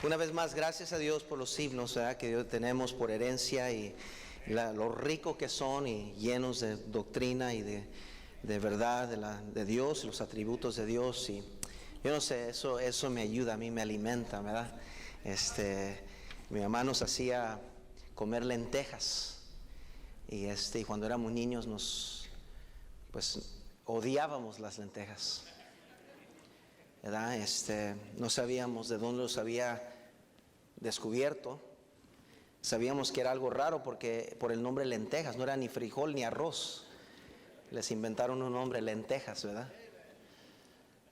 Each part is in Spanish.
Una vez más, gracias a Dios por los himnos, ¿verdad?, que Dios tenemos por herencia y lo rico que son y llenos de doctrina y de verdad de Dios, los atributos de Dios. Y yo no sé, eso me ayuda, a mí me alimenta, ¿verdad? Mi mamá nos hacía comer lentejas y cuando éramos niños pues odiábamos las lentejas, ¿verdad? No sabíamos de dónde los había descubierto. Sabíamos que era algo raro porque por el nombre lentejas, no era ni frijol ni arroz. Les inventaron un nombre, lentejas, ¿verdad?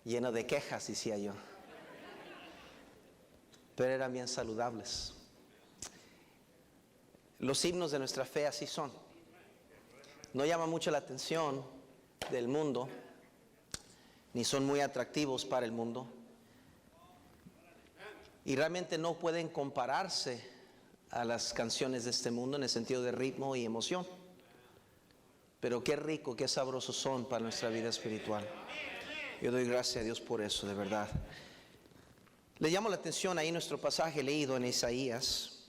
Lleno de quejas, decía yo. Pero eran bien saludables. Los himnos de nuestra fe así son. No llaman mucho la atención del mundo, ni son muy atractivos para el mundo. Y realmente no pueden compararse a las canciones de este mundo en el sentido de ritmo y emoción. Pero qué rico, qué sabrosos son para nuestra vida espiritual. Yo doy gracias a Dios por eso, de verdad. Le llamo la atención ahí nuestro pasaje leído en Isaías.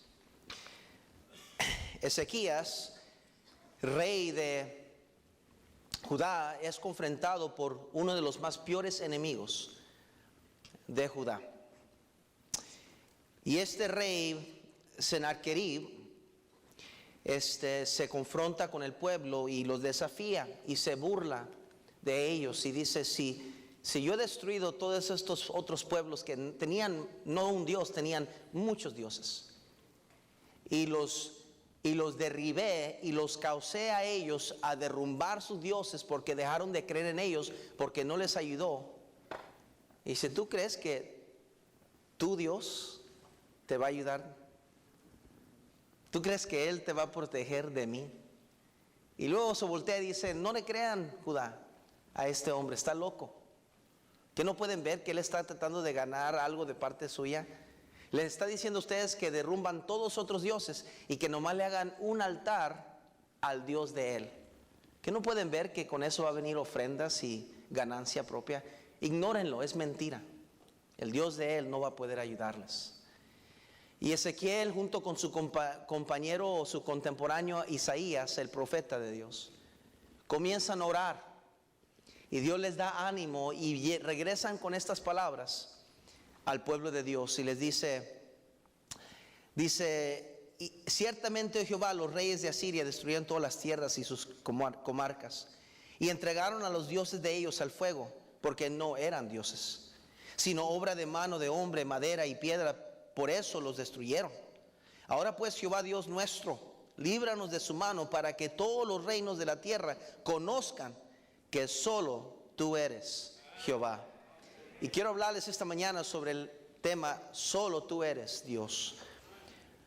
Ezequías, rey de Judá, es confrontado por uno de los más peores enemigos de Judá. Y este rey, Sennacherib, se confronta con el pueblo y los desafía y se burla de ellos y dice: si yo he destruido todos estos otros pueblos que tenían no un Dios, tenían muchos dioses, y los derribé y los causé a ellos a derrumbar sus dioses porque dejaron de creer en ellos, porque no les ayudó. Y dice: ¿tú crees que tu Dios te va a ayudar? ¿Tú crees que Él te va a proteger de mí? Y luego se voltea y dice: no le crean, Judá, a este hombre, está loco. ¿Que no pueden ver que Él está tratando de ganar algo de parte suya? Les está diciendo a ustedes que derrumban todos los otros dioses y que nomás le hagan un altar al Dios de Él. ¿Que no pueden ver que con eso va a venir ofrendas y ganancia propia? Ignórenlo, es mentira. El Dios de Él no va a poder ayudarles. Y Ezequiel, junto con su compañero o su contemporáneo Isaías, el profeta de Dios, comienzan a orar. Y Dios les da ánimo y regresan con estas palabras al pueblo de Dios. Y les dice: ciertamente, oh Jehová, los reyes de Asiria destruyeron todas las tierras y sus comarcas, y entregaron a los dioses de ellos al fuego, porque no eran dioses, sino obra de mano de hombre, madera y piedra. Por eso los destruyeron. Ahora pues, Jehová Dios nuestro, líbranos de su mano, para que todos los reinos de la tierra conozcan que solo tú eres Jehová. Y quiero hablarles esta mañana sobre el tema: solo tú eres Dios.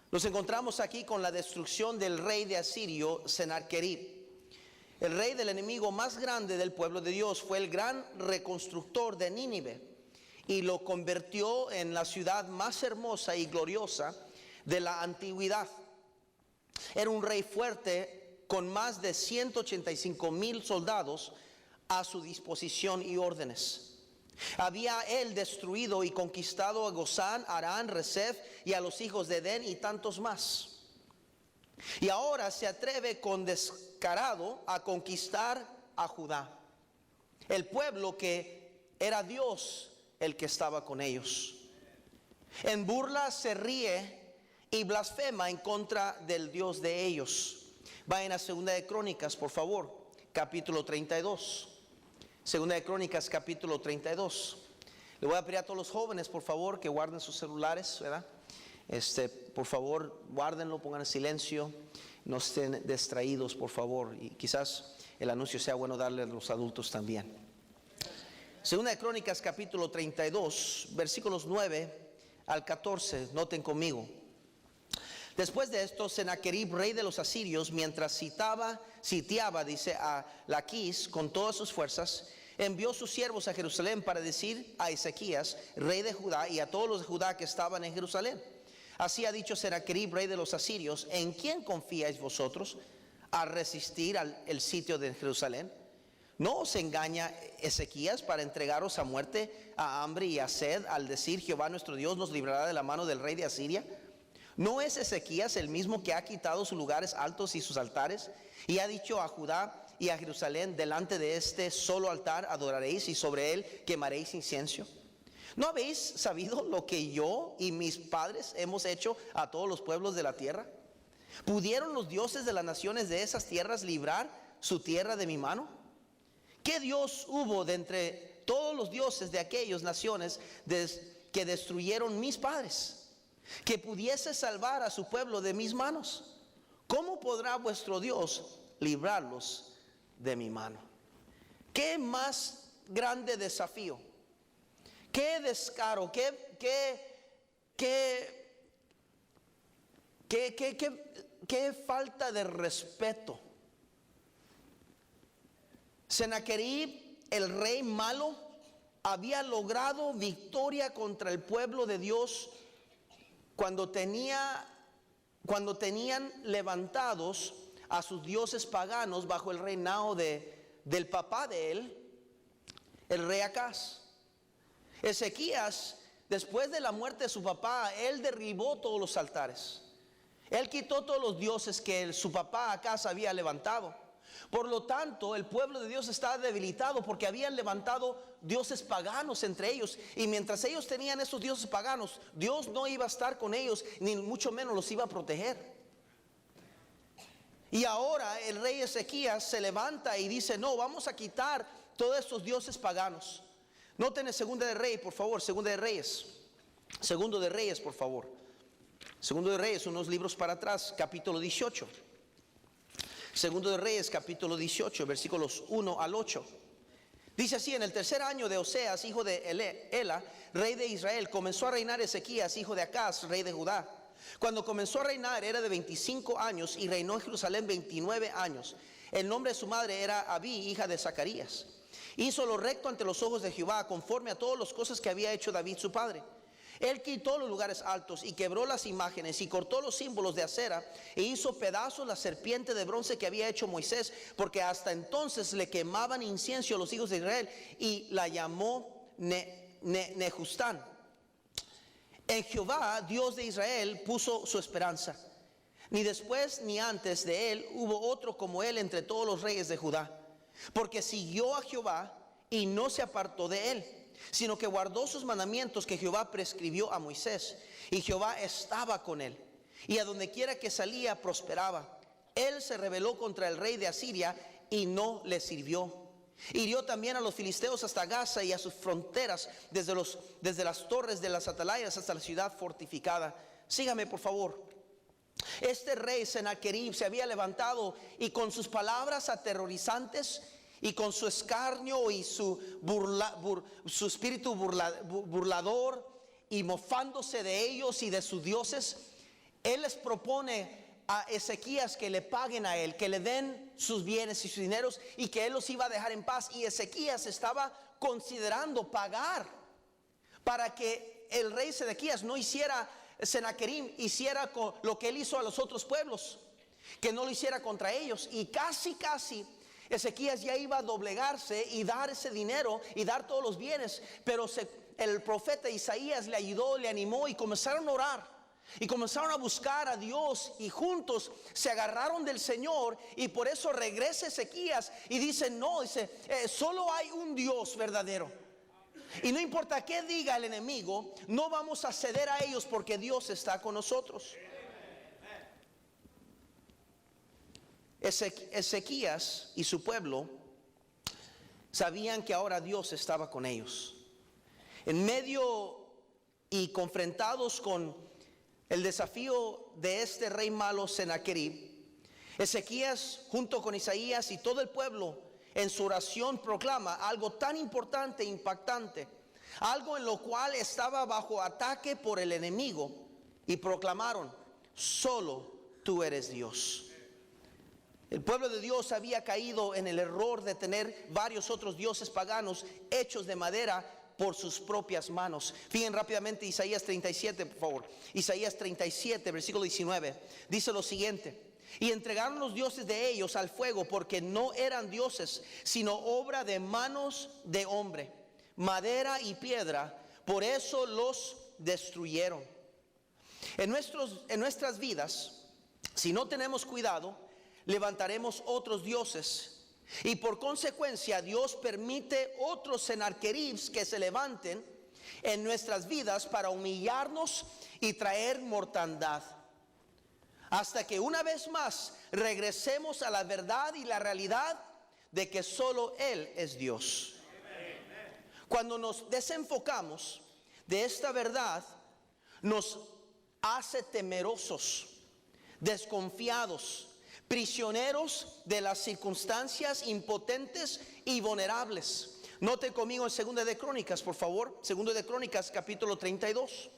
Nos encontramos aquí con la destrucción del rey de Asirio, Sennacherib. El rey del enemigo más grande del pueblo de Dios. Fue el gran reconstructor de Nínive y lo convirtió en la ciudad más hermosa y gloriosa de la antigüedad. Era un rey fuerte con más de 185,000 soldados a su disposición y órdenes. Había él destruido y conquistado a Gozán, Arán, Rezef y a los hijos de Edén y tantos más. Y ahora se atreve con descarado a conquistar a Judá, el pueblo que era Dios el que estaba con ellos. En burla se ríe y blasfema en contra del Dios de ellos. Vayan a Segunda de Crónicas, por favor, capítulo 32. Segunda de Crónicas, capítulo 32. Le voy a pedir a todos los jóvenes, por favor, que guarden sus celulares, ¿verdad? Por favor, guárdenlo, pongan en silencio, no estén distraídos, por favor. Y quizás el anuncio sea bueno darle a los adultos también. Segunda de Crónicas, capítulo 32, versículos 9 al 14. Noten conmigo. Después de esto, Sennacherib, rey de los asirios, mientras sitiaba, a Laquis con todas sus fuerzas, envió sus siervos a Jerusalén para decir a Ezequías, rey de Judá, y a todos los de Judá que estaban en Jerusalén: así ha dicho Sennacherib, rey de los asirios: ¿en quién confiáis vosotros a resistir el sitio de Jerusalén? ¿No os engaña Ezequías para entregaros a muerte, a hambre y a sed, al decir: Jehová nuestro Dios nos librará de la mano del rey de Asiria? ¿No es Ezequías el mismo que ha quitado sus lugares altos y sus altares, y ha dicho a Judá y a Jerusalén: delante de este solo altar adoraréis, y sobre él quemaréis incienso? ¿No habéis sabido lo que yo y mis padres hemos hecho a todos los pueblos de la tierra? ¿Pudieron los dioses de las naciones de esas tierras librar su tierra de mi mano? ¿Qué Dios hubo de entre todos los dioses de aquellas naciones que destruyeron mis padres, que pudiese salvar a su pueblo de mis manos? ¿Cómo podrá vuestro Dios librarlos de mi mano? ¿Qué más grande desafío? ¿Qué descaro? ¿Qué falta de respeto? Sennacherib, el rey malo, había logrado victoria contra el pueblo de Dios cuando tenían levantados a sus dioses paganos bajo el reinado del papá de él, el rey Acaz. Ezequías, después de la muerte de su papá, él derribó todos los altares. Él quitó todos los dioses que su papá Acaz había levantado. Por lo tanto, el pueblo de Dios estaba debilitado porque habían levantado dioses paganos entre ellos. Y mientras ellos tenían esos dioses paganos, Dios no iba a estar con ellos, ni mucho menos los iba a proteger. Y ahora el rey Ezequías se levanta y dice: no, vamos a quitar todos estos dioses paganos. Noten en Segunda de Reyes, por favor, Segundo de Reyes, por favor. Segundo de Reyes, unos libros para atrás, capítulo 18. Segundo de Reyes, capítulo 18, versículos 1 al 8. Dice así: en el tercer año de Oseas, hijo de Ela, rey de Israel, comenzó a reinar Ezequías, hijo de Acaz, rey de Judá. Cuando comenzó a reinar era de 25 años y reinó en Jerusalén 29 años. El nombre de su madre era Abí, hija de Zacarías. Hizo lo recto ante los ojos de Jehová, conforme a todas las cosas que había hecho David su padre. Él quitó los lugares altos y quebró las imágenes y cortó los símbolos de acera e hizo pedazos la serpiente de bronce que había hecho Moisés, porque hasta entonces le quemaban incienso a los hijos de Israel, y la llamó Nehustán. En Jehová, Dios de Israel, puso su esperanza. Ni después ni antes de él hubo otro como él entre todos los reyes de Judá, porque siguió a Jehová y no se apartó de él, sino que guardó sus mandamientos que Jehová prescribió a Moisés. Y Jehová estaba con él, y a donde quiera que salía prosperaba. Él se rebeló contra el rey de Asiria y no le sirvió. Hirió también a los filisteos hasta Gaza y a sus fronteras, desde las torres de las atalayas hasta la ciudad fortificada. Sígame, por favor. Este rey Sennacherib se había levantado y con sus palabras aterrorizantes y con su escarnio y su espíritu burlador, y mofándose de ellos y de sus dioses, él les propone a Ezequías que le paguen a él, que le den sus bienes y sus dineros, y que él los iba a dejar en paz. Y Ezequías estaba considerando pagar para que el rey Sedequías no hiciera, Sennacherib hiciera lo que él hizo a los otros pueblos, que no lo hiciera contra ellos. Y casi Ezequías ya iba a doblegarse y dar ese dinero y dar todos los bienes, pero el profeta Isaías le ayudó, le animó, y comenzaron a orar y comenzaron a buscar a Dios, y juntos se agarraron del Señor. Y por eso regresa Ezequías y dice: no, solo hay un Dios verdadero, y no importa qué diga el enemigo, no vamos a ceder a ellos porque Dios está con nosotros. Ezequías y su pueblo sabían que ahora Dios estaba con ellos. En medio y confrontados con el desafío de este rey malo Sennacherib, Ezequías, junto con Isaías y todo el pueblo, en su oración proclama algo tan importante e impactante, algo en lo cual estaba bajo ataque por el enemigo, y proclamaron: solo tú eres Dios. El pueblo de Dios había caído en el error de tener varios otros dioses paganos hechos de madera por sus propias manos. Fíjense rápidamente Isaías 37, por favor. Isaías 37, versículo 19, dice lo siguiente: y entregaron los dioses de ellos al fuego, porque no eran dioses, sino obra de manos de hombre, madera y piedra. Por eso los destruyeron. En nuestras vidas, si no tenemos cuidado, levantaremos otros dioses, y por consecuencia Dios permite otros sennacheribs que se levanten en nuestras vidas para humillarnos y traer mortandad, hasta que una vez más regresemos a la verdad y la realidad de que solo Él es Dios. Cuando nos desenfocamos de esta verdad, nos hace temerosos, desconfiados, prisioneros de las circunstancias impotentes y vulnerables. Note conmigo en 2 de Crónicas, por favor. 2 de Crónicas, capítulo 32,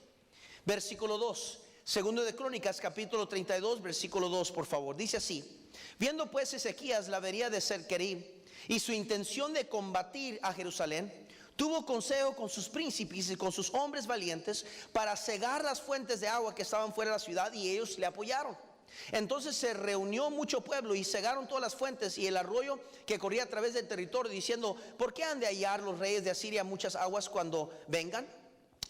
versículo 2. 2 de Crónicas, capítulo 32, versículo 2, por favor. Dice así: viendo pues Ezequías la avería de Sennacherib y su intención de combatir a Jerusalén, tuvo consejo con sus príncipes y con sus hombres valientes para cegar las fuentes de agua que estaban fuera de la ciudad, y ellos le apoyaron. Entonces se reunió mucho pueblo y cegaron todas las fuentes y el arroyo que corría a través del territorio, diciendo: ¿por qué han de hallar los reyes de Asiria muchas aguas cuando vengan?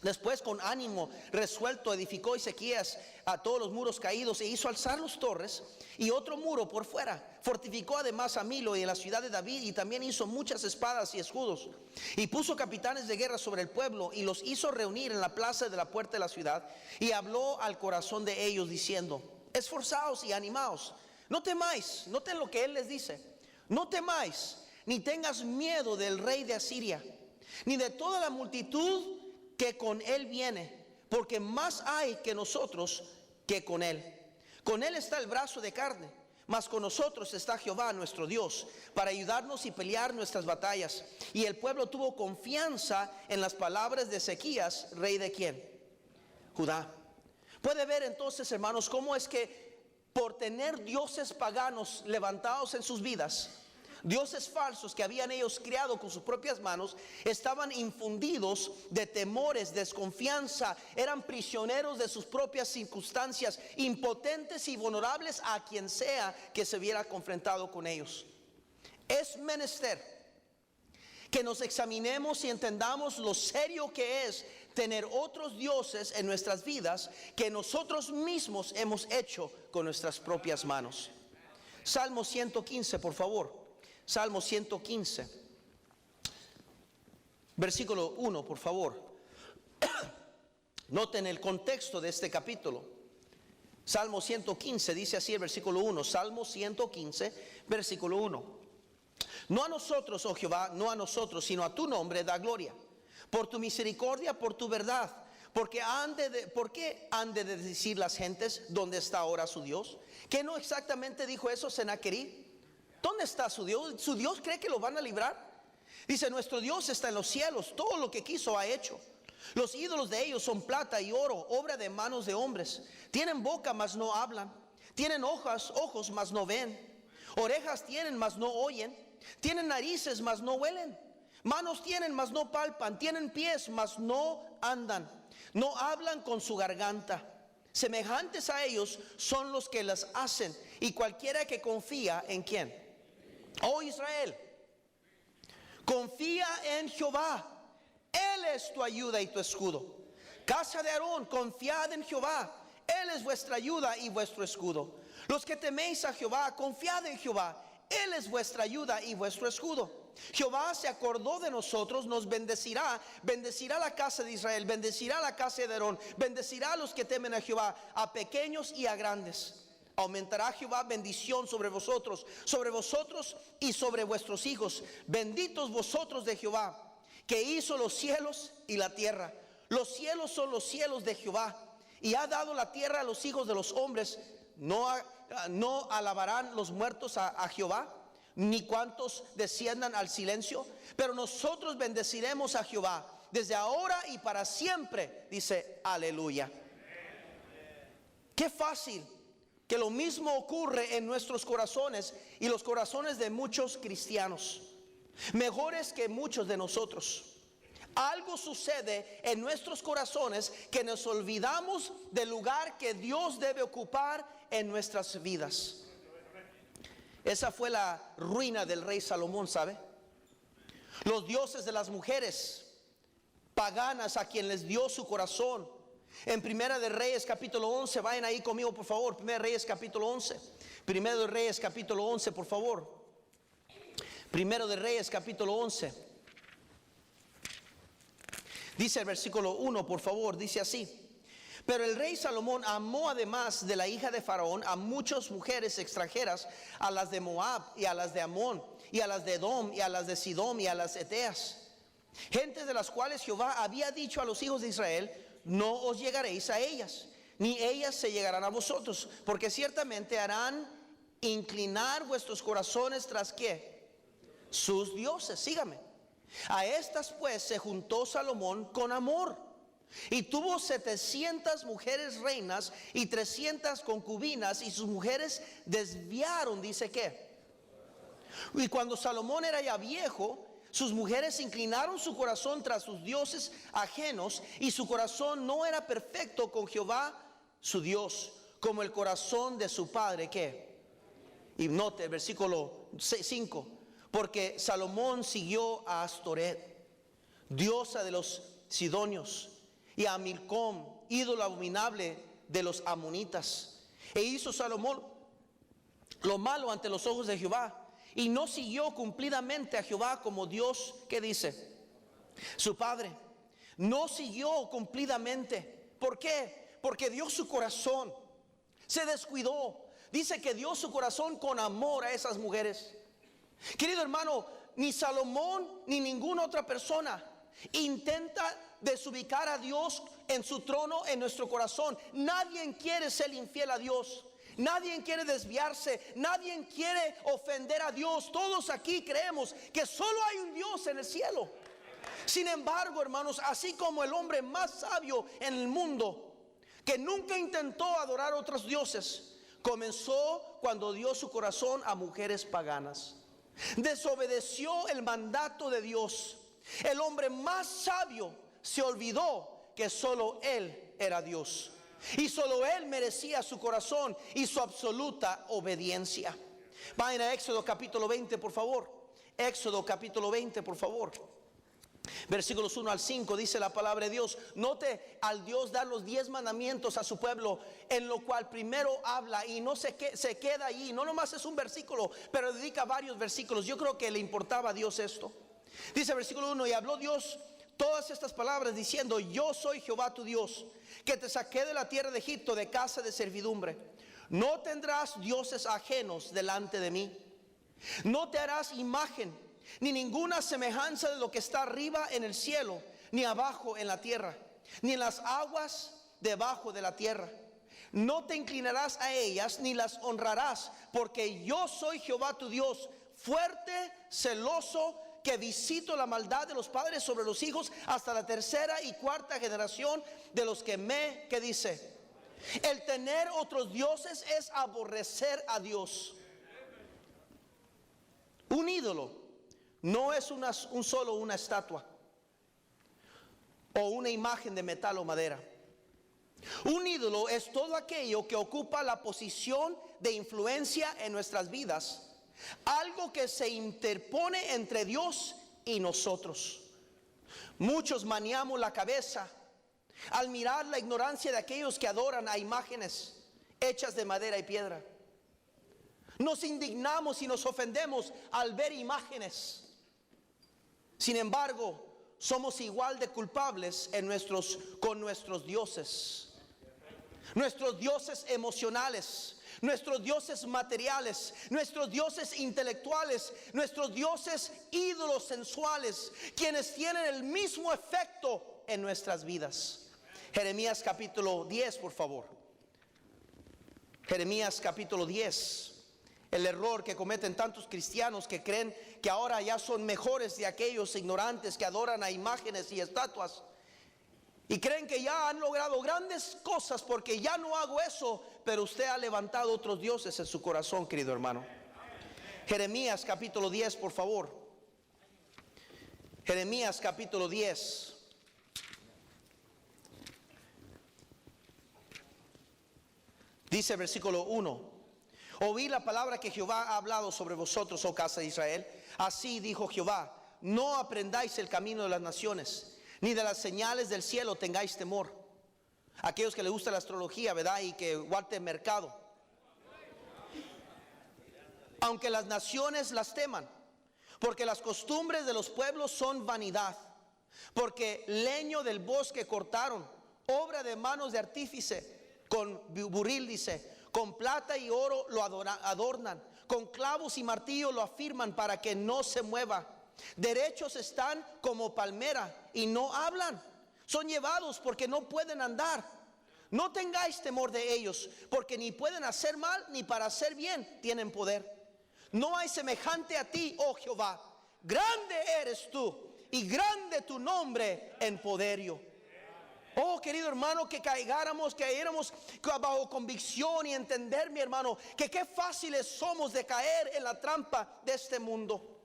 Después, con ánimo resuelto, edificó Ezequías a todos los muros caídos e hizo alzar los torres y otro muro por fuera. Fortificó además a Milo y en la ciudad de David, y también hizo muchas espadas y escudos, y puso capitanes de guerra sobre el pueblo y los hizo reunir en la plaza de la puerta de la ciudad, y habló al corazón de ellos diciendo: esforzaos y animaos, no temáis. Noten lo que él les dice: no temáis, ni tengas miedo del rey de Asiria, ni de toda la multitud que con él viene, porque más hay que nosotros que con él. Con él está el brazo de carne, mas con nosotros está Jehová nuestro Dios, para ayudarnos y pelear nuestras batallas. Y el pueblo tuvo confianza en las palabras de Ezequías, rey de ¿quién? Judá. Puede ver entonces, hermanos, cómo es que por tener dioses paganos levantados en sus vidas, dioses falsos que habían ellos creado con sus propias manos, estaban infundidos de temores, desconfianza, eran prisioneros de sus propias circunstancias, impotentes y vulnerables a quien sea que se viera confrontado con ellos. Es menester que nos examinemos y entendamos lo serio que es tener otros dioses en nuestras vidas que nosotros mismos hemos hecho con nuestras propias manos. Salmo 115, por favor. Salmo 115, versículo 1, por favor. Noten el contexto de este capítulo. Salmo 115 dice así el versículo 1. Salmo 115, versículo 1. No a nosotros, oh Jehová, no a nosotros, sino a tu nombre da gloria, por tu misericordia, por tu verdad. ¿Por qué han de decir las gentes dónde está ahora su Dios? ¿Qué no exactamente dijo eso Sennacherib? ¿Dónde está su Dios? ¿Su Dios cree que lo van a librar? Dice: nuestro Dios está en los cielos, todo lo que quiso ha hecho. Los ídolos de ellos son plata y oro, obra de manos de hombres. Tienen boca, mas no hablan. Tienen ojos, mas no ven. Orejas tienen, mas no oyen. Tienen narices, mas no huelen. Manos tienen, mas no palpan. Tienen pies, mas no andan. No hablan con su garganta. Semejantes a ellos son los que las hacen, y cualquiera que confía en ¿quién? Oh Israel, confía en Jehová, Él es tu ayuda y tu escudo. Casa de Aarón, confiad en Jehová, Él es vuestra ayuda y vuestro escudo. Los que teméis a Jehová, confiad en Jehová, Él es vuestra ayuda y vuestro escudo. Jehová se acordó de nosotros, nos bendecirá, bendecirá la casa de Israel, bendecirá la casa de Aarón, bendecirá a los que temen a Jehová, a pequeños y a grandes. Aumentará Jehová bendición sobre vosotros y sobre vuestros hijos. Benditos vosotros de Jehová, que hizo los cielos y la tierra. Los cielos son los cielos de Jehová, y ha dado la tierra a los hijos de los hombres. No alabarán los muertos a Jehová, ni cuantos desciendan al silencio. Pero nosotros bendeciremos a Jehová desde ahora y para siempre. Dice: aleluya. Qué fácil que lo mismo ocurre en nuestros corazones y los corazones de muchos cristianos, mejores que muchos de nosotros. Algo sucede en nuestros corazones que nos olvidamos del lugar que Dios debe ocupar en nuestras vidas. Esa fue la ruina del rey Salomón, ¿sabe? Los dioses de las mujeres paganas a quien les dio su corazón. En Primera de Reyes capítulo 11, vayan ahí conmigo por favor. Primera de Reyes capítulo 11. Primero de Reyes capítulo 11, por favor. Primero de Reyes capítulo 11. Dice el versículo 1, por favor, dice así: pero el rey Salomón amó, además de la hija de Faraón, a muchas mujeres extranjeras, a las de Moab y a las de Amón y a las de Edom y a las de Sidón y a las eteas, gentes de las cuales Jehová había dicho a los hijos de Israel: no os llegaréis a ellas, ni ellas se llegarán a vosotros, porque ciertamente harán inclinar vuestros corazones tras ¿qué? Sus dioses. Sígame. A estas pues se juntó Salomón con amor, y tuvo 700 mujeres reinas y 300 concubinas, y sus mujeres desviaron, dice que. Y cuando Salomón era ya viejo, sus mujeres inclinaron su corazón tras sus dioses ajenos, y su corazón no era perfecto con Jehová su Dios, como el corazón de su padre. ¿Qué? Y note el versículo 5: porque Salomón siguió a Astoret, diosa de los sidonios, y a Milcom, ídolo abominable de los amonitas. E hizo Salomón lo malo ante los ojos de Jehová, y no siguió cumplidamente a Jehová como Dios, ¿qué dice? Su padre. No siguió cumplidamente. ¿Por qué? Porque dio su corazón, se descuidó. Dice que dio su corazón con amor a esas mujeres. Querido hermano, ni Salomón ni ninguna otra persona intenta desubicar a Dios en su trono en nuestro corazón. Nadie quiere ser infiel a Dios. Nadie quiere desviarse. Nadie quiere ofender a Dios. Todos aquí creemos que solo hay un Dios en el cielo. Sin embargo, hermanos, así como el hombre más sabio en el mundo, que nunca intentó adorar a otros dioses, comenzó cuando dio su corazón a mujeres paganas. Desobedeció el mandato de Dios. El hombre más sabio se olvidó que solo Él era Dios, y solo Él merecía su corazón y su absoluta obediencia. Vayan a Éxodo capítulo 20, por favor. Éxodo capítulo 20, por favor. Versículos 1 al 5 dice la palabra de Dios. Note al Dios dar los 10 mandamientos a su pueblo, en lo cual primero habla y no se queda allí. No nomás es un versículo, pero dedica varios versículos. Yo creo que le importaba a Dios esto. Dice versículo 1: y habló Dios todas estas palabras diciendo: yo soy Jehová tu Dios, que te saqué de la tierra de Egipto, de casa de servidumbre. No tendrás dioses ajenos delante de mí. No te harás imagen ni ninguna semejanza de lo que está arriba en el cielo, ni abajo en la tierra, ni en las aguas debajo de la tierra. No te inclinarás a ellas, ni las honrarás, porque yo soy Jehová tu Dios, fuerte, celoso, que visito la maldad de los padres sobre los hijos hasta la tercera y cuarta generación de los que me, ¿qué dice? El tener otros dioses es aborrecer a Dios. Un ídolo no es solo una estatua o una imagen de metal o madera. Un ídolo es todo aquello que ocupa la posición de influencia en nuestras vidas, algo que se interpone entre Dios y nosotros. Muchos maniamos la cabeza al mirar la ignorancia de aquellos que adoran a imágenes hechas de madera y piedra. Nos indignamos y nos ofendemos al ver imágenes. Sin embargo, somos igual de culpables con nuestros dioses. Nuestros dioses emocionales, nuestros dioses materiales, nuestros dioses intelectuales, nuestros dioses ídolos sensuales, quienes tienen el mismo efecto en nuestras vidas. Jeremías capítulo 10, por favor. Jeremías capítulo 10. El error que cometen tantos cristianos que creen que ahora ya son mejores de aquellos ignorantes que adoran a imágenes y estatuas, y creen que ya han logrado grandes cosas porque ya no hago eso, pero usted ha levantado otros dioses en su corazón, querido hermano. Jeremías capítulo 10, por favor. Jeremías capítulo 10. Dice versículo 1: Oí la palabra que Jehová ha hablado sobre vosotros, oh casa de Israel. Así dijo Jehová: no aprendáis el camino de las naciones, ni de las señales del cielo tengáis temor. Aquellos que les gusta la astrología, ¿verdad? Y que guarden mercado. Aunque las naciones las teman, porque las costumbres de los pueblos son vanidad. Porque leño del bosque cortaron, obra de manos de artífice, con buril dice, con plata y oro lo adornan, con clavos y martillo lo afirman para que no se mueva. Derechos están como palmera y no hablan, son llevados porque no pueden andar. No tengáis temor de ellos, porque ni pueden hacer mal ni para hacer bien tienen poder. No hay semejante a ti, oh Jehová, grande eres tú y grande tu nombre en poderío. Oh, querido hermano, que caigáramos bajo convicción y entender, mi hermano, que qué fáciles somos de caer en la trampa de este mundo.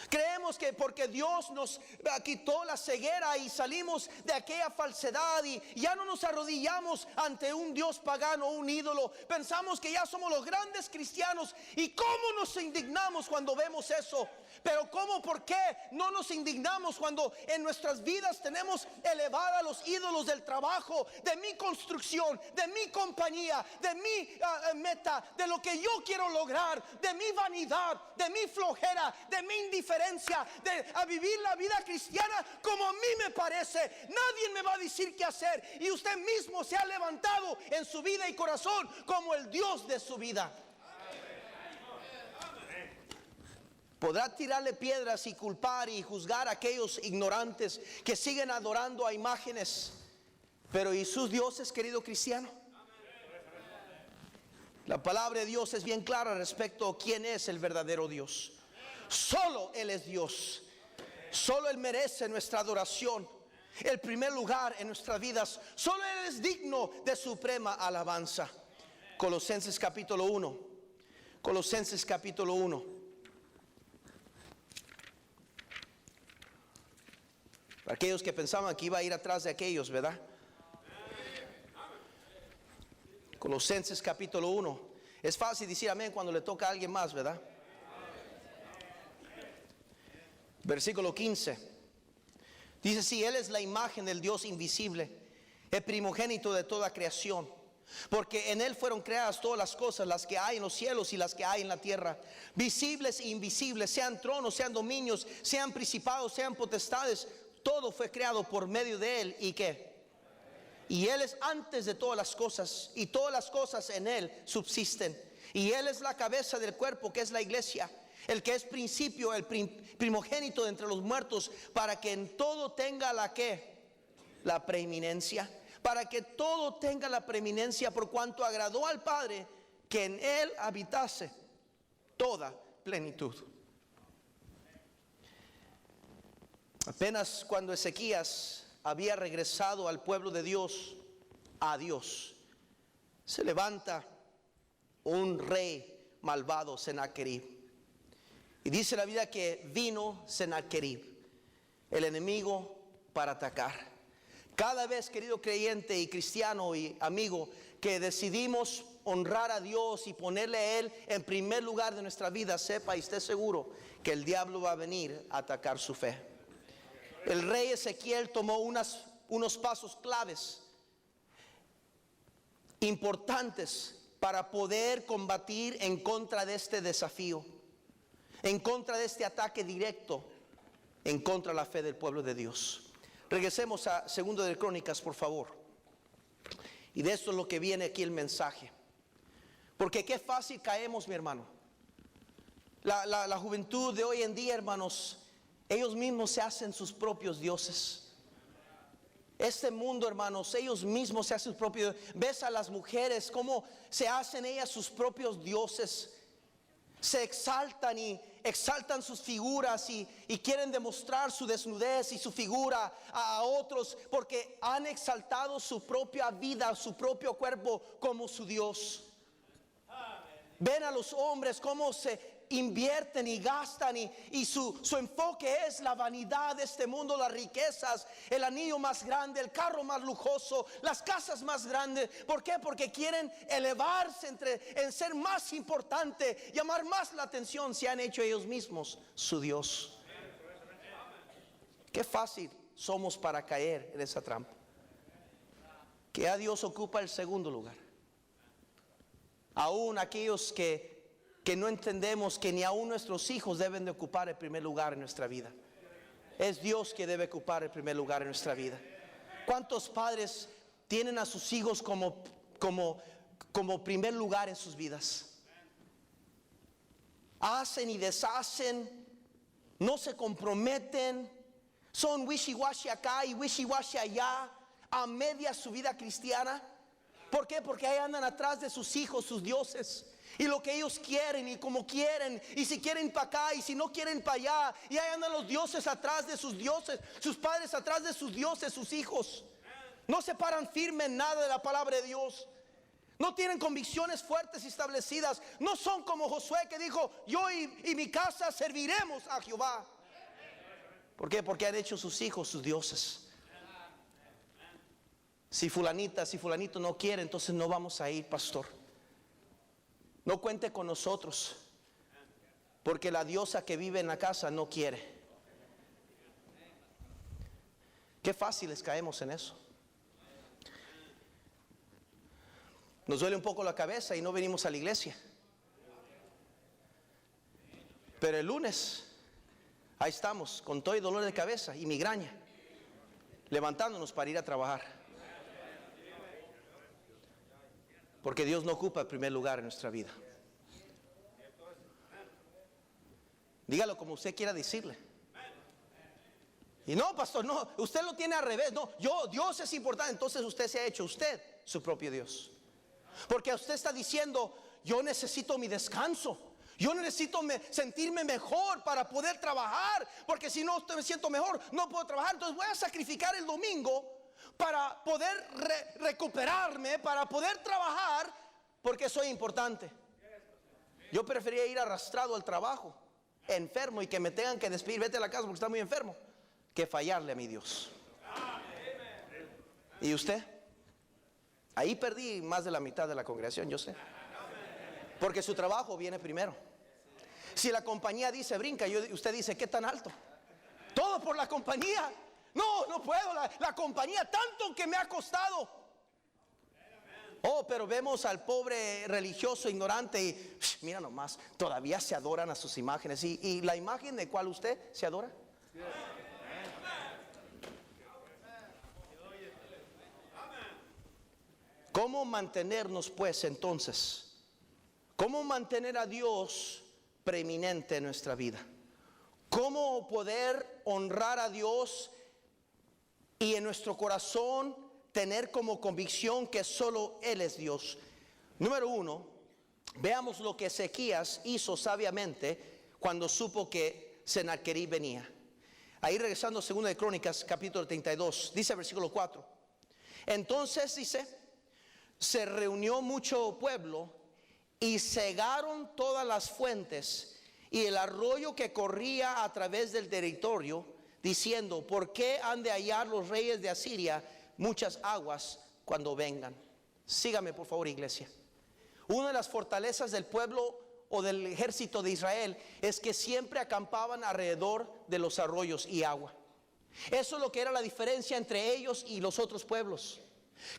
Creemos que porque Dios nos quitó la ceguera y salimos de aquella falsedad y ya no nos arrodillamos ante un Dios pagano, un ídolo, pensamos que ya somos los grandes cristianos. ¿Y cómo nos indignamos cuando vemos eso? Pero ¿cómo? ¿Por qué no nos indignamos cuando en nuestras vidas tenemos elevada los ídolos del trabajo, de mi construcción, de mi compañía, de mi meta, de lo que yo quiero lograr, de mi vanidad, de mi flojera, de mi indiferencia, de a vivir la vida cristiana como a mí me parece? Nadie me va a decir qué hacer, y usted mismo se ha levantado en su vida y corazón como el Dios de su vida. Podrá tirarle piedras y culpar y juzgar a aquellos ignorantes que siguen adorando a imágenes, pero ¿y sus dioses, querido cristiano? La palabra de Dios es bien clara respecto a quién es el verdadero Dios. Solo Él es Dios. Solo Él merece nuestra adoración, el primer lugar en nuestras vidas. Solo Él es digno de suprema alabanza. Colosenses capítulo 1. Colosenses capítulo 1. Aquellos que pensaban que iba a ir atrás de aquellos, ¿verdad? Colosenses capítulo 1. Es fácil decir amén cuando le toca a alguien más, ¿verdad? Versículo 15. Dice: sí, Él es la imagen del Dios invisible, el primogénito de toda creación. Porque en Él fueron creadas todas las cosas, las que hay en los cielos y las que hay en la tierra, visibles e invisibles, sean tronos, sean dominios, sean principados, sean potestades. Todo fue creado por medio de Él. ¿Y qué? Y Él es antes de todas las cosas, y todas las cosas en Él subsisten. Y Él es la cabeza del cuerpo, que es la iglesia, el que es principio, el primogénito de entre los muertos, para que en todo tenga la preeminencia. Para que todo tenga la preeminencia, por cuanto agradó al Padre que en Él habitase toda plenitud. Apenas cuando Ezequías había regresado al pueblo de Dios, a Dios, se levanta un rey malvado, Sennacherib. Y dice la Biblia que vino Sennacherib, el enemigo, para atacar. Cada vez, querido creyente y cristiano y amigo, que decidimos honrar a Dios y ponerle a Él en primer lugar de nuestra vida, sepa y esté seguro que el diablo va a venir a atacar su fe. El rey Ezequiel tomó unos pasos claves, importantes, para poder combatir en contra de este desafío, en contra de este ataque directo, en contra de la fe del pueblo de Dios. Regresemos a 2 de Crónicas, por favor. Y de esto es lo que viene aquí el mensaje. Porque qué fácil caemos, mi hermano. La juventud de hoy en día, hermanos, ellos mismos se hacen sus propios dioses. Este mundo, hermanos, ellos mismos se hacen sus propios. Ves a las mujeres cómo se hacen ellas sus propios dioses. Se exaltan y exaltan sus figuras y quieren demostrar su desnudez y su figura a otros, porque han exaltado su propia vida, su propio cuerpo como su Dios. Ven a los hombres cómo se invierten y gastan y su enfoque es la vanidad de este mundo, las riquezas, el anillo más grande, el carro más lujoso, las casas más grandes. ¿Por qué? Porque quieren elevarse en ser más importante, llamar más la atención. Se han hecho ellos mismos su Dios. Qué fácil somos para caer en esa trampa. Que a Dios ocupa el segundo lugar. Aún aquellos que no entendemos que ni aún nuestros hijos deben de ocupar el primer lugar en nuestra vida. Es Dios que debe ocupar el primer lugar en nuestra vida. ¿Cuántos padres tienen a sus hijos como primer lugar en sus vidas? Hacen y deshacen, no se comprometen, son wishy-washy acá y wishy-washy allá, a media su vida cristiana. ¿Por qué? Porque ahí andan atrás de sus hijos, sus dioses, y lo que ellos quieren y como quieren, y si quieren para acá y si no quieren para allá, y ahí andan los dioses atrás de sus dioses, sus padres atrás de sus dioses, sus hijos. No se paran firme en nada de la palabra de Dios. No tienen convicciones fuertes y establecidas. No son como Josué, que dijo: yo y mi casa serviremos a Jehová. ¿Por qué? Porque han hecho sus hijos sus dioses. Si fulanita, si fulanito no quiere, entonces no vamos a ir, pastor. No cuente con nosotros, porque la diosa que vive en la casa no quiere. Qué fáciles caemos en eso. Nos duele un poco la cabeza y no venimos a la iglesia. Pero el lunes, ahí estamos, con todo el dolor de cabeza y migraña, levantándonos para ir a trabajar. Porque Dios no ocupa el primer lugar en nuestra vida. Dígalo como usted quiera decirle. Y no, pastor, no, usted lo tiene al revés. No, Dios es importante. Entonces usted se ha hecho usted su propio Dios. Porque usted está diciendo: yo necesito mi descanso, yo necesito sentirme mejor para poder trabajar, porque si no me siento mejor no puedo trabajar. Entonces voy a sacrificar el domingo para poder recuperarme, para poder trabajar, porque soy importante. Yo prefería ir arrastrado al trabajo, enfermo, y que me tengan que despedir: vete a la casa porque está muy enfermo, que fallarle a mi Dios. ¿Y usted? Ahí perdí más de la mitad de la congregación, yo sé. Porque su trabajo viene primero. Si la compañía dice brinca, usted dice: ¿qué tan alto? Todo por la compañía. No puedo, la compañía, tanto que me ha costado. Oh, pero vemos al pobre religioso ignorante y mira nomás, todavía se adoran a sus imágenes. ¿Y la imagen de cuál usted se adora? ¿Cómo mantenernos pues entonces? ¿Cómo mantener a Dios preeminente en nuestra vida? ¿Cómo poder honrar a Dios y en nuestro corazón tener como convicción que solo Él es Dios? Número uno, veamos lo que Ezequías hizo sabiamente cuando supo que Sennacherib venía. Ahí regresando a 2 de Crónicas capítulo 32, dice versículo 4. Entonces dice: se reunió mucho pueblo y cegaron todas las fuentes y el arroyo que corría a través del territorio, diciendo: ¿por qué han de hallar los reyes de Asiria muchas aguas cuando vengan? Sígame por favor, iglesia. Una de las fortalezas del pueblo o del ejército de Israel es que siempre acampaban alrededor de los arroyos y agua. Eso es lo que era la diferencia entre ellos y los otros pueblos,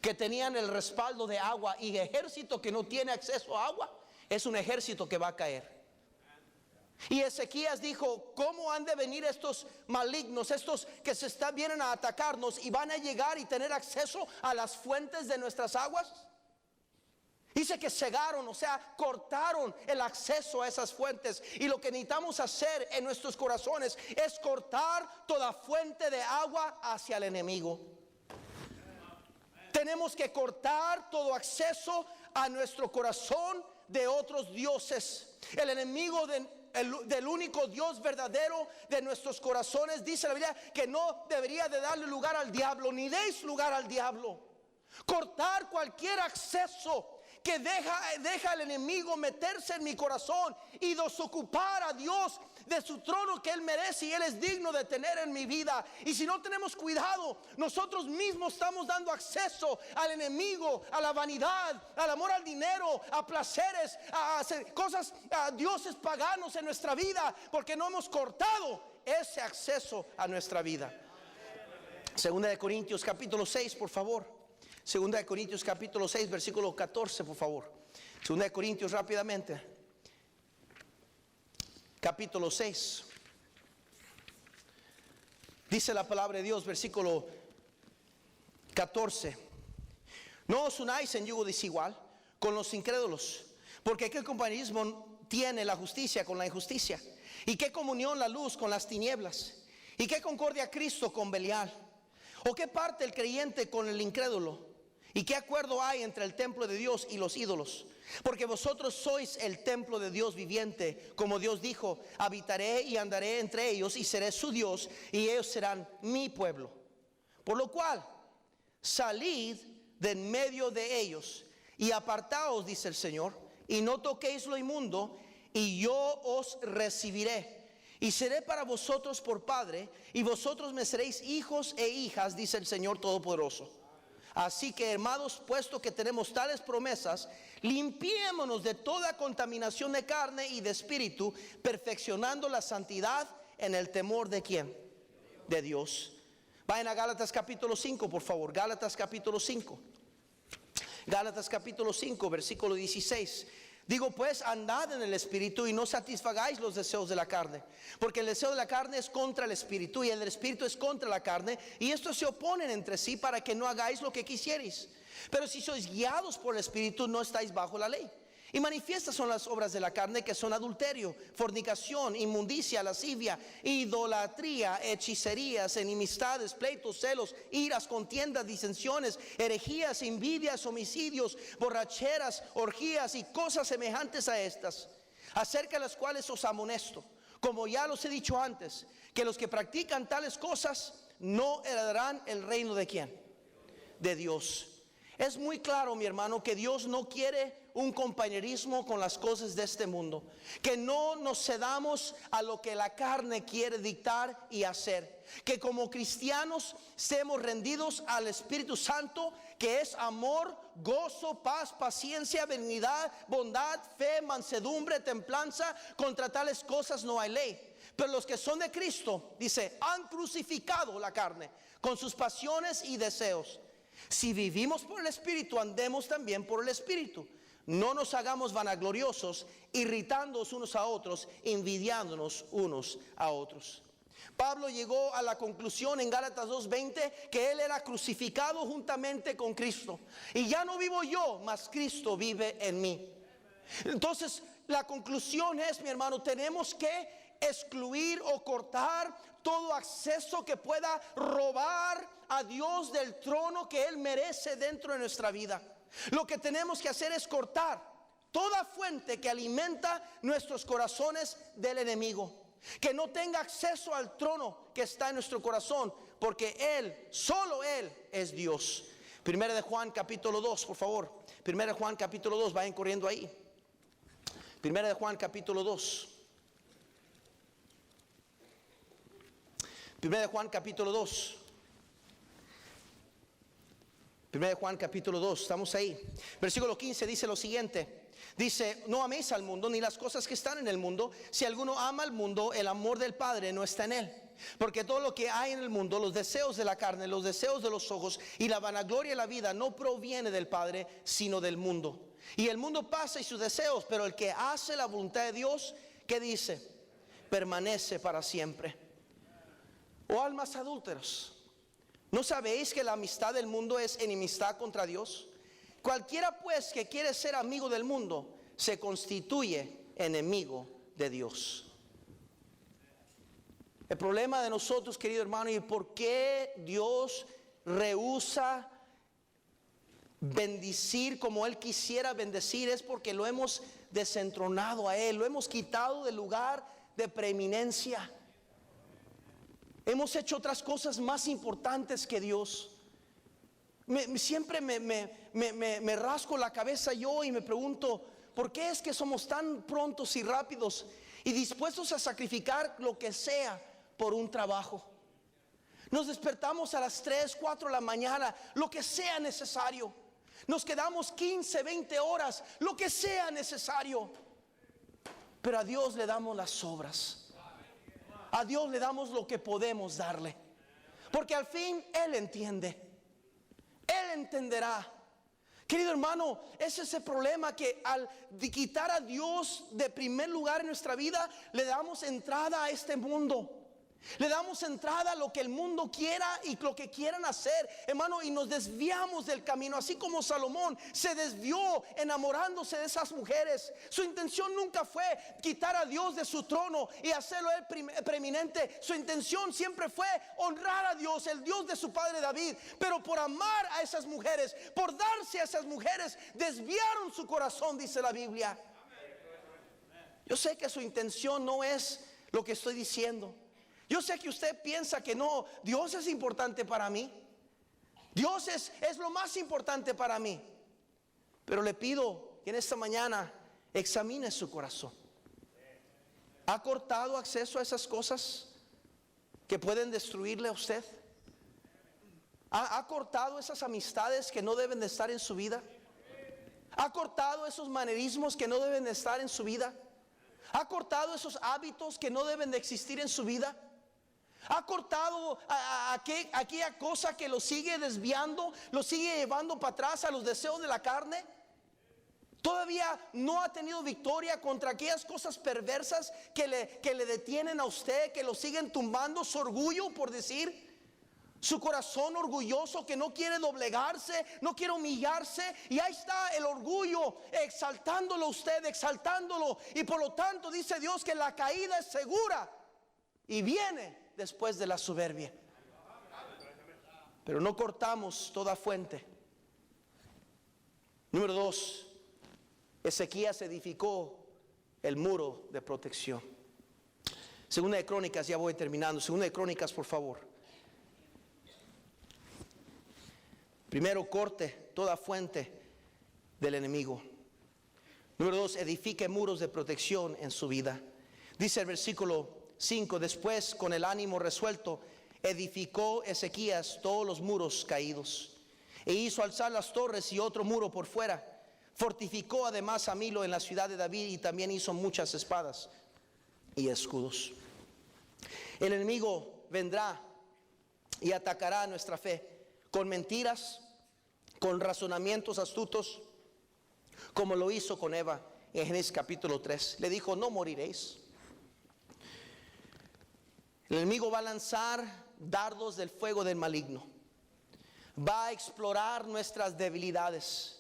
que tenían el respaldo de agua. Y ejército que no tiene acceso a agua es un ejército que va a caer. Y Ezequías dijo: ¿cómo han de venir estos malignos, estos que vienen a atacarnos, y van a llegar y tener acceso a las fuentes de nuestras aguas? Dice que cegaron, o sea, cortaron el acceso a esas fuentes. Y lo que necesitamos hacer en nuestros corazones es cortar toda fuente de agua hacia el enemigo. Tenemos que cortar todo acceso a nuestro corazón de otros dioses. El enemigo del único Dios verdadero de nuestros corazones, dice la Biblia, que no debería de darle lugar al diablo, ni deis lugar al diablo. Cortar cualquier acceso que deja al enemigo meterse en mi corazón y desocupar a Dios de su trono que Él merece y Él es digno de tener en mi vida. Y si no tenemos cuidado, nosotros mismos estamos dando acceso al enemigo, a la vanidad, al amor al dinero, a placeres, a hacer cosas, a dioses paganos en nuestra vida, porque no hemos cortado ese acceso a nuestra vida. Segunda de Corintios capítulo 6, por favor. Segunda de Corintios capítulo 6, versículo 14, por favor. Segunda de Corintios, rápidamente. Capítulo 6. Dice la palabra de Dios, versículo 14. No os unáis en yugo desigual con los incrédulos, porque qué compañerismo tiene la justicia con la injusticia, y qué comunión la luz con las tinieblas, y qué concordia Cristo con Belial, o qué parte el creyente con el incrédulo, y qué acuerdo hay entre el templo de Dios y los ídolos. Porque vosotros sois el templo de Dios viviente, como Dios dijo: habitaré y andaré entre ellos y seré su Dios y ellos serán mi pueblo. Por lo cual, salid de en medio de ellos y apartaos, dice el Señor, y no toquéis lo inmundo, y yo os recibiré. Y seré para vosotros por padre, y vosotros me seréis hijos e hijas, dice el Señor Todopoderoso. Así que, hermanos, puesto que tenemos tales promesas, limpiémonos de toda contaminación de carne y de espíritu, perfeccionando la santidad en el temor de ¿quién? De Dios. Vayan a Gálatas capítulo 5, por favor. Gálatas capítulo 5. Gálatas capítulo 5, versículo 16. Digo pues, andad en el espíritu y no satisfagáis los deseos de la carne, porque el deseo de la carne es contra el espíritu y el del espíritu es contra la carne, y estos se oponen entre sí para que no hagáis lo que quisierais. Pero si sois guiados por el espíritu, no estáis bajo la ley. Y manifiestas son las obras de la carne, que son adulterio, fornicación, inmundicia, lascivia, idolatría, hechicerías, enemistades, pleitos, celos, iras, contiendas, disensiones, herejías, envidias, homicidios, borracheras, orgías y cosas semejantes a estas, acerca de las cuales os amonesto, como ya los he dicho antes, que los que practican tales cosas no heredarán el reino de ¿quién? De Dios. Es muy claro, mi hermano, que Dios no quiere un compañerismo con las cosas de este mundo, que no nos cedamos a lo que la carne quiere dictar y hacer, que como cristianos seamos rendidos al Espíritu Santo, que es amor, gozo, paz, paciencia, benignidad, bondad, fe, mansedumbre, templanza. Contra tales cosas no hay ley. Pero los que son de Cristo, dice, han crucificado la carne con sus pasiones y deseos. Si vivimos por el Espíritu, andemos también por el Espíritu. No nos hagamos vanagloriosos, irritándonos unos a otros, envidiándonos unos a otros. Pablo llegó a la conclusión en Gálatas 2:20 que él era crucificado juntamente con Cristo. Y ya no vivo yo, mas Cristo vive en mí. Entonces, la conclusión es, mi hermano, tenemos que excluir o cortar todo acceso que pueda robar a Dios del trono que Él merece dentro de nuestra vida. Lo que tenemos que hacer es cortar toda fuente que alimenta nuestros corazones del enemigo, que no tenga acceso al trono que está en nuestro corazón, porque Él, solo Él es Dios. Primera de Juan capítulo 2, por favor. Primera de Juan capítulo 2, vayan corriendo ahí. Primera de Juan capítulo 2. Primera de Juan capítulo 2. Primera de Juan capítulo 2, estamos ahí. Versículo 15 dice lo siguiente. Dice, no améis al mundo ni las cosas que están en el mundo. Si alguno ama al mundo, el amor del Padre no está en él. Porque todo lo que hay en el mundo, los deseos de la carne, los deseos de los ojos y la vanagloria de la vida, no proviene del Padre, sino del mundo. Y el mundo pasa y sus deseos, pero el que hace la voluntad de Dios, ¿qué dice? Permanece para siempre. Oh almas adúlteros, ¿no sabéis que la amistad del mundo es enemistad contra Dios? Cualquiera pues que quiere ser amigo del mundo se constituye enemigo de Dios. El problema de nosotros, querido hermano, y por qué Dios rehúsa bendecir como Él quisiera bendecir, es porque lo hemos desentronado a Él, lo hemos quitado del lugar de preeminencia. Hemos hecho otras cosas más importantes que Dios. siempre me rasco la cabeza yo y me pregunto, ¿por qué es que somos tan prontos y rápidos y dispuestos a sacrificar lo que sea por un trabajo? Nos despertamos a las 3, 4 de la mañana, lo que sea necesario. Nos quedamos 15, 20 horas, lo que sea necesario. Pero a Dios le damos las obras. A Dios le damos lo que podemos darle. Porque al fin Él entiende. Él entenderá. Querido hermano, ese es el problema, que al quitar a Dios de primer lugar en nuestra vida, le damos entrada a este mundo. Le damos entrada a lo que el mundo quiera y lo que quieran hacer, hermano, y nos desviamos del camino, así como Salomón se desvió enamorándose de esas mujeres. Su intención nunca fue quitar a Dios de su trono y hacerlo él preeminente. Su intención siempre fue honrar a Dios, el Dios de su padre David. Pero por amar a esas mujeres, por darse a esas mujeres, desviaron su corazón, dice la Biblia. Yo sé que su intención no es lo que estoy diciendo. Yo sé que usted piensa que no, Dios es importante para mí. Dios es lo más importante para mí. Pero le pido que en esta mañana examine su corazón. ¿Ha cortado acceso a esas cosas que pueden destruirle a usted? ¿Ha cortado esas amistades que no deben de estar en su vida? ¿Ha cortado esos manerismos que no deben de estar en su vida? ¿Ha cortado esos hábitos que no deben de existir en su vida? ¿Ha cortado aquella cosa que lo sigue desviando, lo sigue llevando para atrás a los deseos de la carne? ¿Todavía no ha tenido victoria contra aquellas cosas perversas que le detienen a usted, que lo siguen tumbando? Su orgullo, por decir, su corazón orgulloso que no quiere doblegarse, no quiere humillarse, y ahí está el orgullo exaltándolo a usted, exaltándolo, y por lo tanto dice Dios que la caída es segura y viene después de la soberbia. Pero no cortamos toda fuente. Número 2, Ezequías edificó el muro de protección. Segunda de Crónicas, ya voy terminando. Segunda de Crónicas, por favor. Primero, corte toda fuente del enemigo. Número 2, edifique muros de protección en su vida. Dice el versículo 5: después, con el ánimo resuelto, edificó Ezequías todos los muros caídos, e hizo alzar las torres y otro muro por fuera. Fortificó además a Milo en la ciudad de David, y también hizo muchas espadas y escudos. El enemigo vendrá y atacará nuestra fe con mentiras, con razonamientos astutos, como lo hizo con Eva en Génesis capítulo 3. Le dijo: no moriréis. El enemigo va a lanzar dardos del fuego del maligno. Va a explorar nuestras debilidades,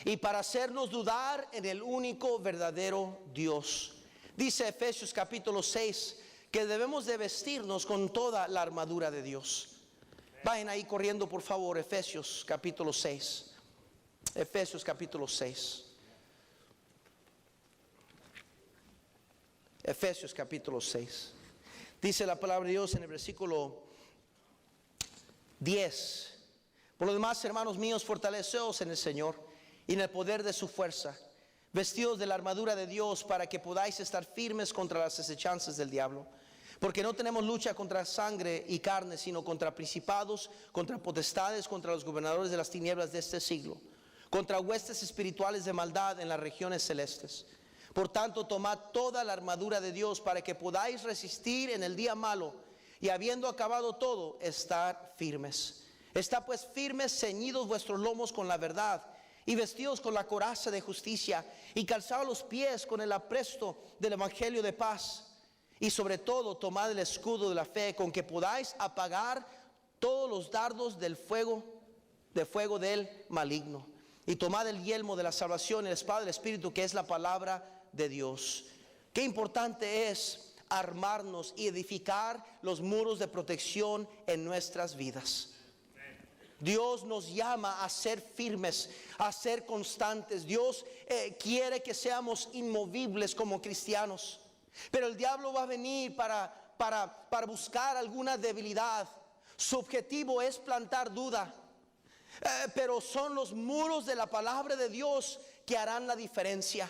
y para hacernos dudar en el único verdadero Dios. Dice Efesios capítulo 6 que debemos de vestirnos con toda la armadura de Dios. Vayan ahí corriendo, por favor, Efesios capítulo 6. Efesios capítulo 6. Efesios capítulo 6. Dice la palabra de Dios en el versículo 10: por lo demás, hermanos míos, fortaleceos en el Señor y en el poder de su fuerza, vestidos de la armadura de Dios, para que podáis estar firmes contra las acechanzas del diablo. Porque no tenemos lucha contra sangre y carne, sino contra principados, contra potestades, contra los gobernadores de las tinieblas de este siglo, contra huestes espirituales de maldad en las regiones celestes. Por tanto, tomad toda la armadura de Dios, para que podáis resistir en el día malo, y habiendo acabado todo, estar firmes. Está pues firmes, ceñidos vuestros lomos con la verdad, y vestidos con la coraza de justicia, y calzados los pies con el apresto del evangelio de paz. Y sobre todo, tomad el escudo de la fe, con que podáis apagar todos los dardos del fuego del maligno. Y tomad el yelmo de la salvación y la espada del Espíritu, que es la palabra de Dios. Qué importante es armarnos y edificar los muros de protección en nuestras vidas. Dios nos llama a ser firmes, a ser constantes. Dios quiere que seamos inmovibles como cristianos. Pero el diablo va a venir para buscar alguna debilidad. Su objetivo es plantar duda. Pero son los muros de la palabra de Dios que harán la diferencia,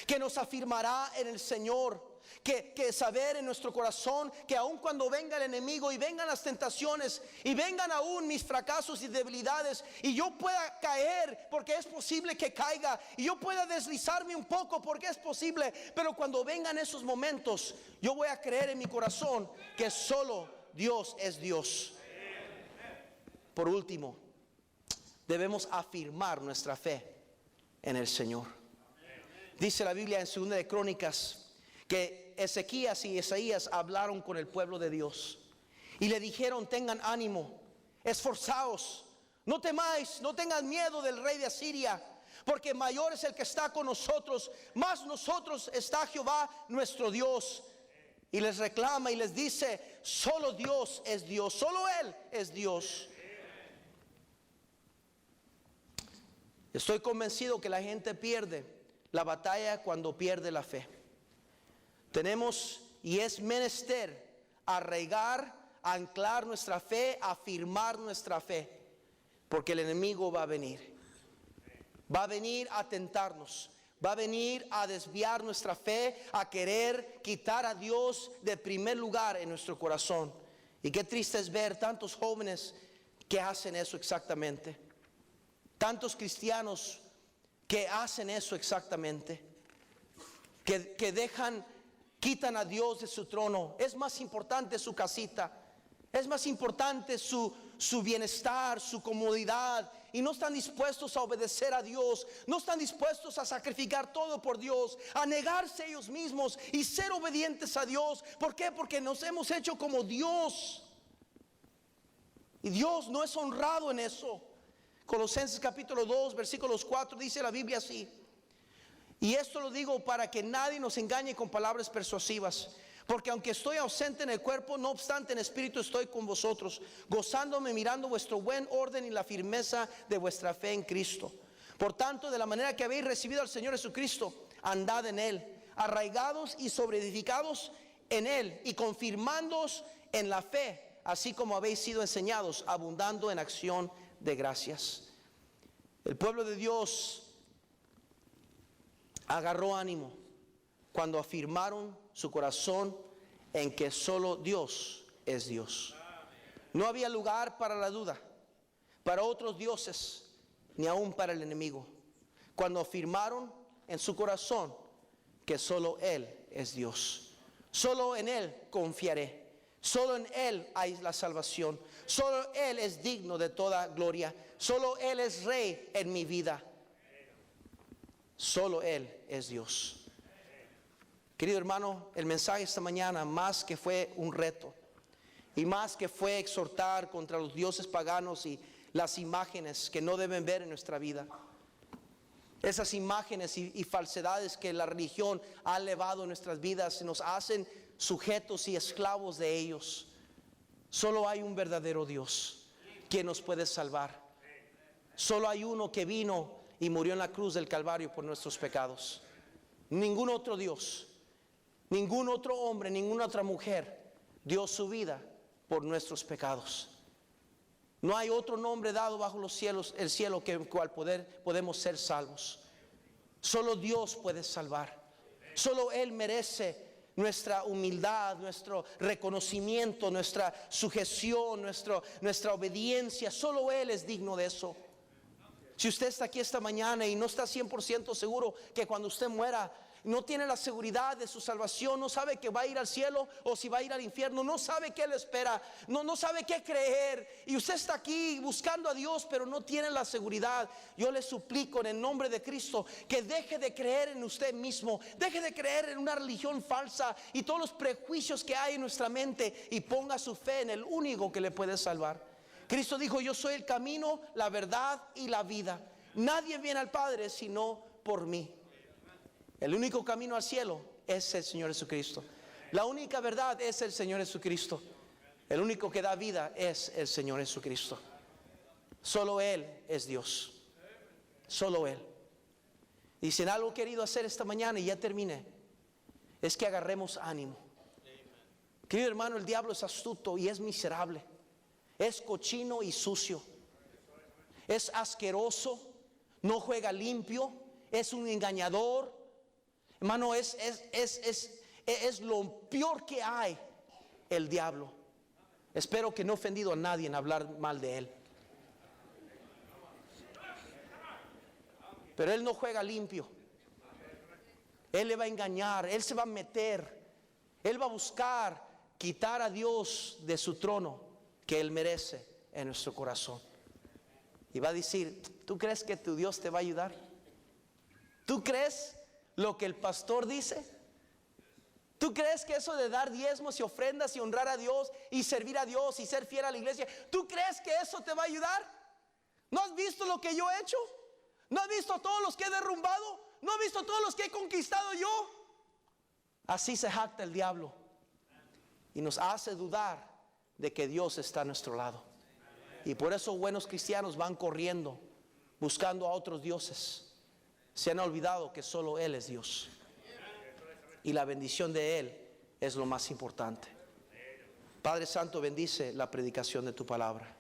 que nos afirmará en el Señor. Que saber en nuestro corazón que aun cuando venga el enemigo y vengan las tentaciones y vengan aún mis fracasos y debilidades y yo pueda caer, porque es posible que caiga, y yo pueda deslizarme un poco, porque es posible, pero cuando vengan esos momentos yo voy a creer en mi corazón que solo Dios es Dios. Por último, debemos afirmar nuestra fe en el Señor. Dice la Biblia en 2 de Crónicas que Ezequías y Isaías hablaron con el pueblo de Dios y le dijeron: tengan ánimo, esforzaos, no temáis, no tengan miedo del rey de Asiria, porque mayor es el que está con nosotros, más nosotros está Jehová nuestro Dios. Y les reclama y les dice: solo Dios es Dios, solo Él es Dios. Estoy convencido que la gente pierde la batalla cuando pierde la fe. Tenemos y es menester arraigar, anclar nuestra fe, afirmar nuestra fe, porque el enemigo va a venir a tentarnos, va a venir a desviar nuestra fe, a querer quitar a Dios de primer lugar en nuestro corazón. Y qué triste es ver tantos jóvenes que hacen eso exactamente, tantos cristianos que hacen eso exactamente, que quitan a Dios de su trono. Es más importante su casita, es más importante su bienestar, su comodidad, y no están dispuestos a obedecer a Dios, no están dispuestos a sacrificar todo por Dios, a negarse ellos mismos y ser obedientes a Dios. ¿Por qué? Porque nos hemos hecho como Dios, y Dios no es honrado en eso. Colosenses capítulo 2 versículos 4 dice la Biblia así: y esto lo digo para que nadie nos engañe con palabras persuasivas, porque aunque estoy ausente en el cuerpo, no obstante en espíritu estoy con vosotros, gozándome, mirando vuestro buen orden y la firmeza de vuestra fe en Cristo. Por tanto, de la manera que habéis recibido al Señor Jesucristo, andad en Él, arraigados y sobreedificados en Él, y confirmándoos en la fe, así como habéis sido enseñados, abundando en acción de gracias. El pueblo de Dios agarró ánimo cuando afirmaron su corazón en que solo Dios es Dios. No había lugar para la duda, para otros dioses, ni aún para el enemigo, cuando afirmaron en su corazón que solo Él es Dios. Solo en Él confiaré, solo en Él hay la salvación, solo Él es digno de toda gloria, solo Él es Rey en mi vida. Solo Él es Dios. Querido hermano, el mensaje esta mañana, más que fue un reto, y más que fue exhortar contra los dioses paganos y las imágenes que no deben ver en nuestra vida, esas imágenes y falsedades que la religión ha elevado en nuestras vidas, nos hacen sujetos y esclavos de ellos. Solo hay un verdadero Dios quien nos puede salvar. Solo hay uno que vino y murió en la cruz del Calvario por nuestros pecados. Ningún otro Dios, ningún otro hombre, ninguna otra mujer dio su vida por nuestros pecados. No hay otro nombre dado bajo los cielos, el cielo, que cual podemos ser salvos. Solo Dios puede salvar. Solo Él merece nuestra humildad, nuestro reconocimiento, nuestra sujeción, nuestra obediencia. Solo Él es digno de eso. Si usted está aquí esta mañana y no está 100% seguro que cuando usted muera, no tiene la seguridad de su salvación, no sabe que va a ir al cielo o si va a ir al infierno, no sabe qué le espera, no sabe qué creer, y usted está aquí buscando a Dios pero no tiene la seguridad, yo le suplico en el nombre de Cristo que deje de creer en usted mismo, deje de creer en una religión falsa y todos los prejuicios que hay en nuestra mente, y ponga su fe en el único que le puede salvar. Cristo dijo: yo soy el camino, la verdad y la vida. Nadie viene al Padre sino por mí. El único camino al cielo es el Señor Jesucristo. La única verdad es el Señor Jesucristo. El único que da vida es el Señor Jesucristo. Solo Él es Dios. Solo Él. Y si en algo he querido hacer esta mañana, y ya terminé, es que agarremos ánimo. Querido hermano, el diablo es astuto y es miserable. Es cochino y sucio. es asqueroso, no juega limpio, es un engañador. Hermano, es lo peor que hay, el diablo. Espero que no he ofendido a nadie en hablar mal de él. Pero él no juega limpio. Él le va a engañar, él se va a meter, él va a buscar quitar a Dios de su trono que él merece en nuestro corazón. Y va a decir, ¿tú crees que tu Dios te va a ayudar? ¿Tú crees lo que el pastor dice? ¿Tú crees que eso de dar diezmos y ofrendas y honrar a Dios y servir a Dios y ser fiel a la iglesia, ¿tú crees que eso te va a ayudar? ¿No has visto lo que yo he hecho? ¿No has visto todos los que he derrumbado? ¿No has visto todos los que he conquistado yo? Así se jacta el diablo y nos hace dudar de que Dios está a nuestro lado. Y por eso buenos cristianos van corriendo buscando a otros dioses. Se han olvidado que solo Él es Dios y la bendición de Él es lo más importante. Padre Santo, bendice la predicación de tu palabra.